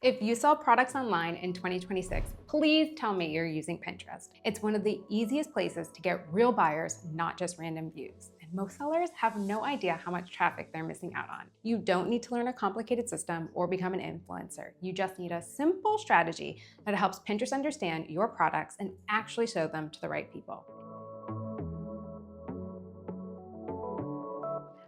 If you sell products online in 2026, please tell me you're using Pinterest. It's one of the easiest places to get real buyers, not just random views. And most sellers have no idea how much traffic they're missing out on. You don't need to learn a complicated system or become an influencer. You just need a simple strategy that helps Pinterest understand your products and actually show them to the right people.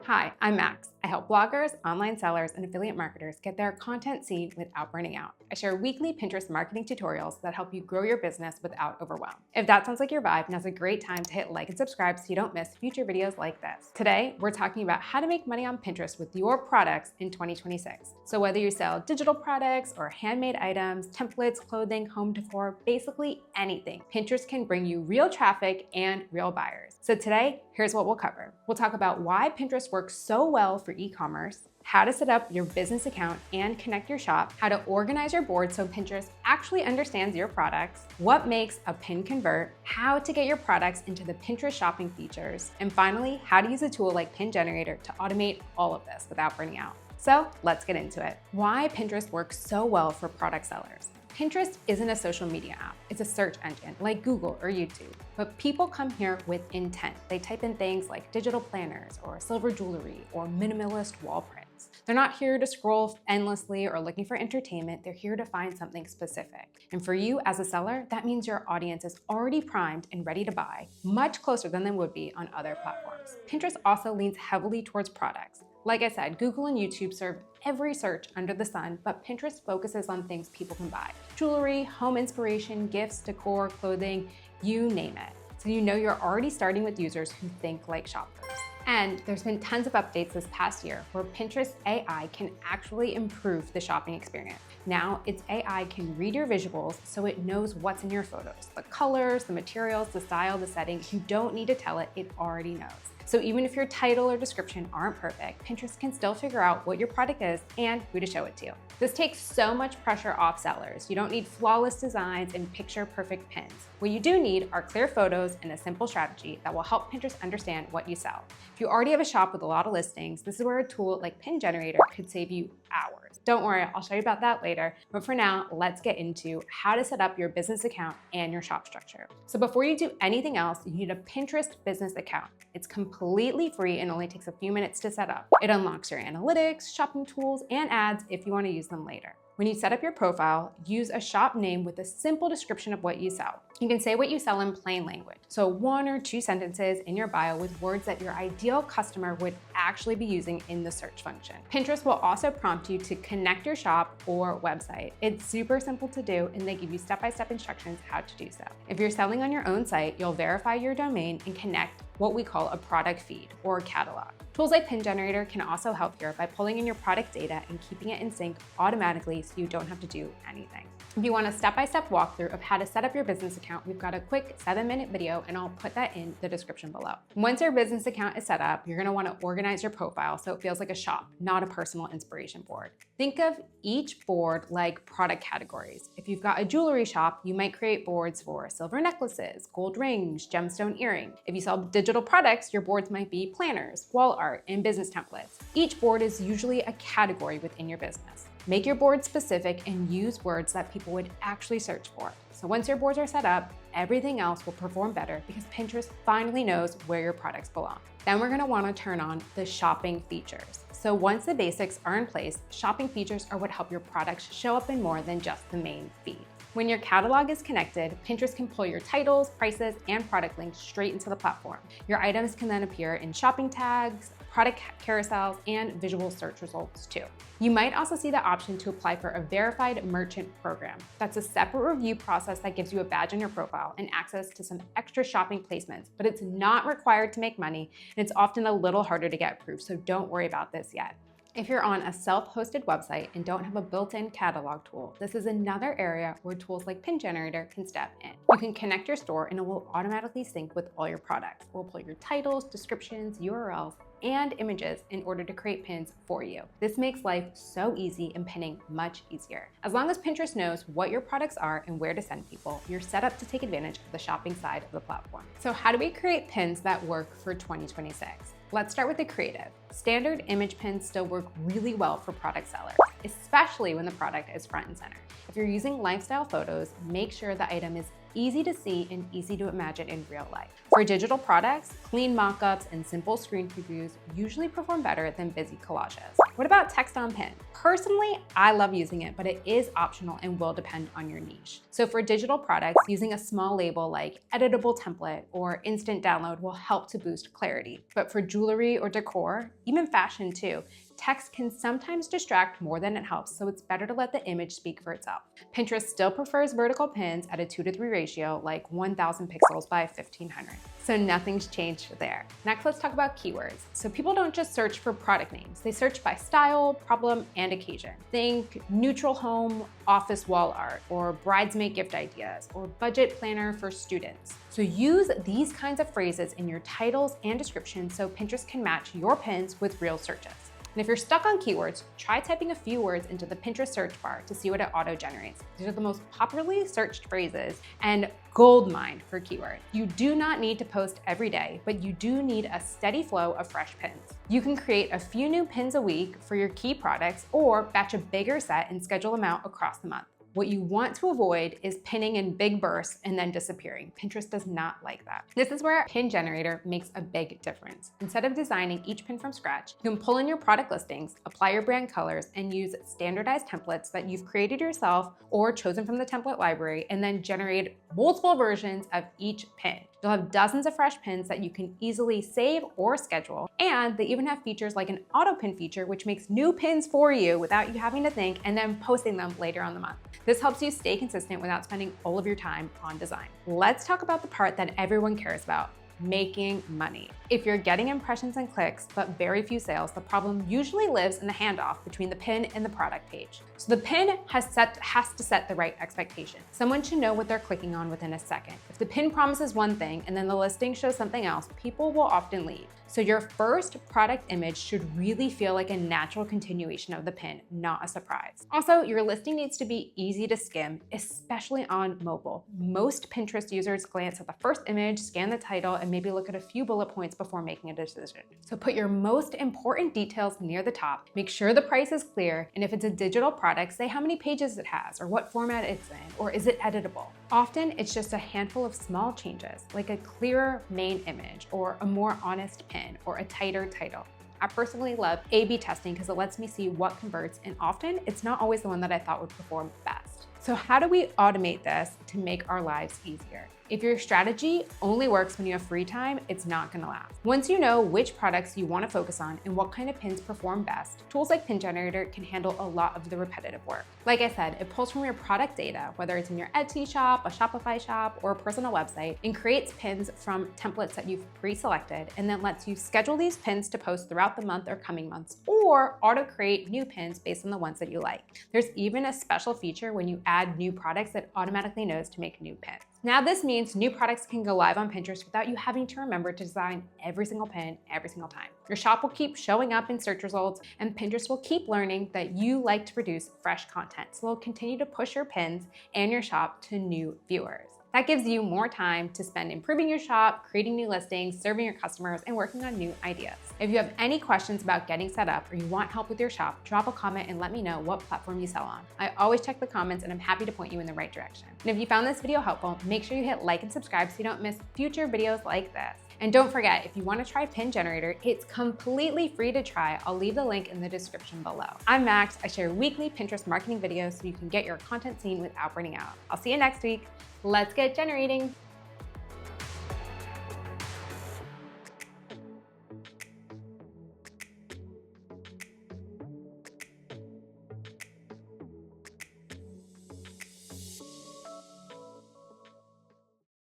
Hi, I'm Max. I help bloggers, online sellers, and affiliate marketers get their content seen without burning out. I share weekly Pinterest marketing tutorials that help you grow your business without overwhelm. If that sounds like your vibe, now's a great time to hit like and subscribe so you don't miss future videos like this. Today, we're talking about how to make money on Pinterest with your products in 2026. So whether you sell digital products or handmade items, templates, clothing, home decor, basically anything, Pinterest can bring you real traffic and real buyers. So today, here's what we'll cover. We'll talk about why Pinterest works so well for e-commerce, how to set up your business account and connect your shop, how to organize your board so Pinterest actually understands your products, what makes a pin convert, how to get your products into the Pinterest shopping features, and finally, how to use a tool like Pin Generator to automate all of this without burning out. So let's get into it. Why Pinterest works so well for product sellers. Pinterest isn't a social media app. It's a search engine like Google or YouTube. But people come here with intent. They type in things like digital planners or silver jewelry or minimalist wall prints. They're not here to scroll endlessly or looking for entertainment. They're here to find something specific. And for you as a seller, that means your audience is already primed and ready to buy, much closer than they would be on other platforms. Pinterest also leans heavily towards products. Like I said, Google and YouTube serve every search under the sun, but Pinterest focuses on things people can buy. Jewelry, home inspiration, gifts, decor, clothing, you name it. So you know you're already starting with users who think like shoppers. And there's been tons of updates this past year where Pinterest AI can actually improve the shopping experience. Now, its AI can read your visuals so it knows what's in your photos. The colors, the materials, the style, the settings, you don't need to tell it, it already knows. So even if your title or description aren't perfect, Pinterest can still figure out what your product is and who to show it to. This takes so much pressure off sellers. You don't need flawless designs and picture-perfect pins. What you do need are clear photos and a simple strategy that will help Pinterest understand what you sell. If you already have a shop with a lot of listings, this is where a tool like Pin Generator could save you hours. Don't worry, I'll show you about that later. But for now, let's get into how to set up your business account and your shop structure. So before you do anything else, you need a Pinterest business account. It's completely free and only takes a few minutes to set up. It unlocks your analytics, shopping tools, and ads if you want to use them later. When you set up your profile, use a shop name with a simple description of what you sell. You can say what you sell in plain language. So 1 or 2 sentences in your bio with words that your ideal customer would actually be using in the search function. Pinterest will also prompt you to connect your shop or website. It's super simple to do and they give you step-by-step instructions how to do so. If you're selling on your own site, you'll verify your domain and connect what we call a product feed or catalog. Tools like Pin Generator can also help here by pulling in your product data and keeping it in sync automatically so you don't have to do anything. If you want a step-by-step walkthrough of how to set up your business account, we've got a quick 7-minute video and I'll put that in the description below. Once your business account is set up, you're gonna wanna organize your profile so it feels like a shop, not a personal inspiration board. Think of each board like product categories. If you've got a jewelry shop, you might create boards for silver necklaces, gold rings, gemstone earrings. If you sell digital products, your boards might be planners, wall art, and business templates. Each board is usually a category within your business. Make your board specific and use words that people would actually search for. So once your boards are set up, everything else will perform better because Pinterest finally knows where your products belong. Then we're gonna wanna turn on the shopping features. So once the basics are in place, shopping features are what help your products show up in more than just the main feed. When your catalog is connected, Pinterest can pull your titles, prices, and product links straight into the platform. Your items can then appear in shopping tags, product carousels, and visual search results too. You might also see the option to apply for a verified merchant program. That's a separate review process that gives you a badge on your profile and access to some extra shopping placements, but it's not required to make money, and it's often a little harder to get approved, so don't worry about this yet. If you're on a self-hosted website and don't have a built-in catalog tool, this is another area where tools like Pin Generator can step in. You can connect your store and it will automatically sync with all your products. We'll pull your titles, descriptions, URLs, and images in order to create pins for you. This makes life so easy and pinning much easier. As long as Pinterest knows what your products are and where to send people, you're set up to take advantage of the shopping side of the platform. So how do we create pins that work for 2026? Let's start with the creative. Standard image pins still work really well for product sellers, especially when the product is front and center. If you're using lifestyle photos, make sure the item is easy to see and easy to imagine in real life. For digital products, clean mock-ups and simple screen previews usually perform better than busy collages. What about text on pin? Personally, I love using it, but it is optional and will depend on your niche. So for digital products, using a small label like editable template or instant download will help to boost clarity. But for jewelry or decor, even fashion too, text can sometimes distract more than it helps, so it's better to let the image speak for itself. Pinterest still prefers vertical pins at a 2:3 ratio, like 1,000 pixels by 1,500. So nothing's changed there. Next, let's talk about keywords. So people don't just search for product names. They search by style, problem, and occasion. Think neutral home, office wall art, or bridesmaid gift ideas, or budget planner for students. So use these kinds of phrases in your titles and descriptions so Pinterest can match your pins with real searches. And if you're stuck on keywords, try typing a few words into the Pinterest search bar to see what it auto-generates. These are the most popularly searched phrases and goldmine for keywords. You do not need to post every day, but you do need a steady flow of fresh pins. You can create a few new pins a week for your key products or batch a bigger set and schedule them out across the month. What you want to avoid is pinning in big bursts and then disappearing. Pinterest does not like that. This is where Pin Generator makes a big difference. Instead of designing each pin from scratch, you can pull in your product listings, apply your brand colors, and use standardized templates that you've created yourself or chosen from the template library, and then generate multiple versions of each pin. You'll have dozens of fresh pins that you can easily save or schedule. And they even have features like an auto pin feature, which makes new pins for you without you having to think and then posting them later on the month. This helps you stay consistent without spending all of your time on design. Let's talk about the part that everyone cares about: making money. If you're getting impressions and clicks, but very few sales, the problem usually lives in the handoff between the pin and the product page. So the pin has to set the right expectation. Someone should know what they're clicking on within a second. If the pin promises one thing and then the listing shows something else, people will often leave. So your first product image should really feel like a natural continuation of the pin, not a surprise. Also, your listing needs to be easy to skim, especially on mobile. Most Pinterest users glance at the first image, scan the title, and maybe look at a few bullet points before making a decision. So put your most important details near the top, make sure the price is clear, and if it's a digital product, say how many pages it has, or what format it's in, or is it editable. Often, it's just a handful of small changes, like a clearer main image, or a more honest pin, or a tighter title. I personally love A/B testing because it lets me see what converts, and often it's not always the one that I thought would perform best. So how do we automate this to make our lives easier? If your strategy only works when you have free time, it's not gonna last. Once you know which products you wanna focus on and what kind of pins perform best, tools like Pin Generator can handle a lot of the repetitive work. Like I said, it pulls from your product data, whether it's in your Etsy shop, a Shopify shop, or a personal website, and creates pins from templates that you've pre-selected, and then lets you schedule these pins to post throughout the month or coming months, or auto-create new pins based on the ones that you like. There's even a special feature when you add new products that automatically knows to make new pins. Now this means new products can go live on Pinterest without you having to remember to design every single pin every single time. Your shop will keep showing up in search results, and Pinterest will keep learning that you like to produce fresh content. So they'll continue to push your pins and your shop to new viewers. That gives you more time to spend improving your shop, creating new listings, serving your customers, and working on new ideas. If you have any questions about getting set up or you want help with your shop, drop a comment and let me know what platform you sell on. I always check the comments and I'm happy to point you in the right direction. And if you found this video helpful, make sure you hit like and subscribe so you don't miss future videos like this. And don't forget, if you want to try Pin Generator, it's completely free to try. I'll leave the link in the description below. I'm Max. I share weekly Pinterest marketing videos so you can get your content seen without burning out. I'll see you next week. Let's get generating.